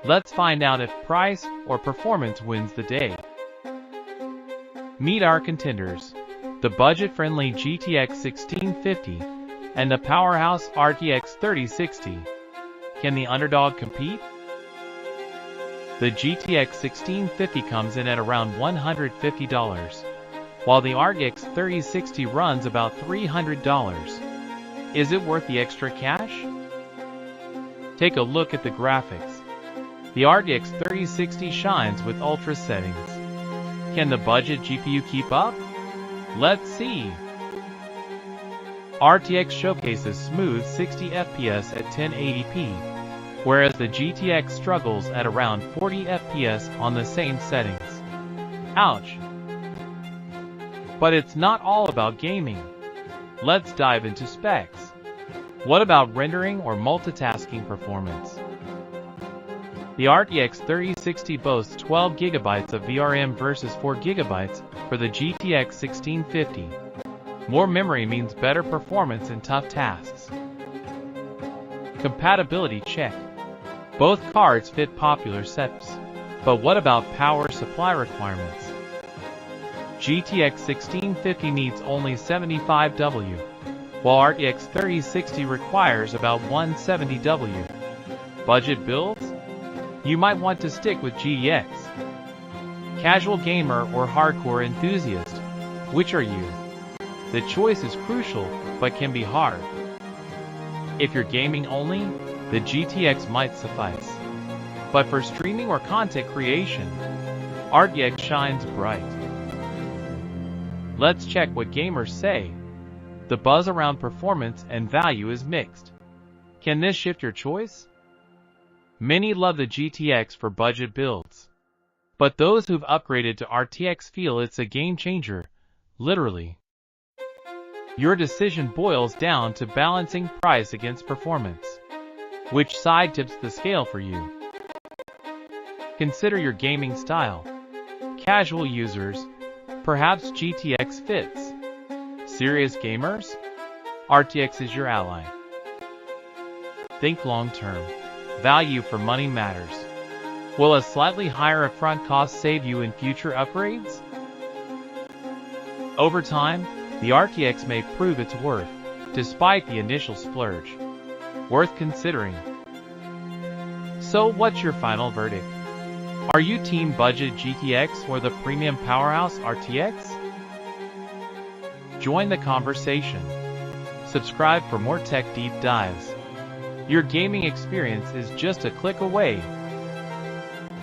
Let's find out if price or performance wins the day. Meet our contenders, the budget-friendly GTX 1650 and the powerhouse RTX 3060. Can the underdog compete? The GTX 1650 comes in at around $150, while the RTX 3060 runs about $300. Is it worth the extra cash? Take a look at the graphics. The RTX 3060 shines with ultra settings. Can the budget GPU keep up? Let's see. RTX showcases smooth 60 FPS at 1080p, whereas the GTX struggles at around 40 FPS on the same settings. Ouch! But it's not all about gaming. Let's dive into specs. What about rendering or multitasking performance? The RTX 3060 boasts 12 GB of VRM versus 4 GB for the GTX 1650. More memory means better performance in tough tasks. Compatibility check. Both cards fit popular setups. But what about power supply requirements? GTX 1650 needs only 75W, while RTX 3060 requires about 170W. Budget builds? You might want to stick with GTX. Casual gamer or hardcore enthusiast? Which are you? The choice is crucial, but can be hard. If you're gaming only, the GTX might suffice. But for streaming or content creation, RTX shines bright. Let's check what gamers say. The buzz around performance and value is mixed. Can this shift your choice? Many love the GTX for budget builds. But those who've upgraded to RTX feel it's a game changer, literally. Your decision boils down to balancing price against performance. Which side tips the scale for you? Consider your gaming style. Casual users, perhaps GTX fits. Serious gamers? RTX is your ally. Think long-term. Value for money matters. Will a slightly higher upfront cost save you in future upgrades? Over time, the RTX may prove its worth, despite the initial splurge. Worth considering. So what's your final verdict? Are you team budget GTX or the premium powerhouse RTX? Join the conversation. Subscribe for more tech deep dives. Your gaming experience is just a click away.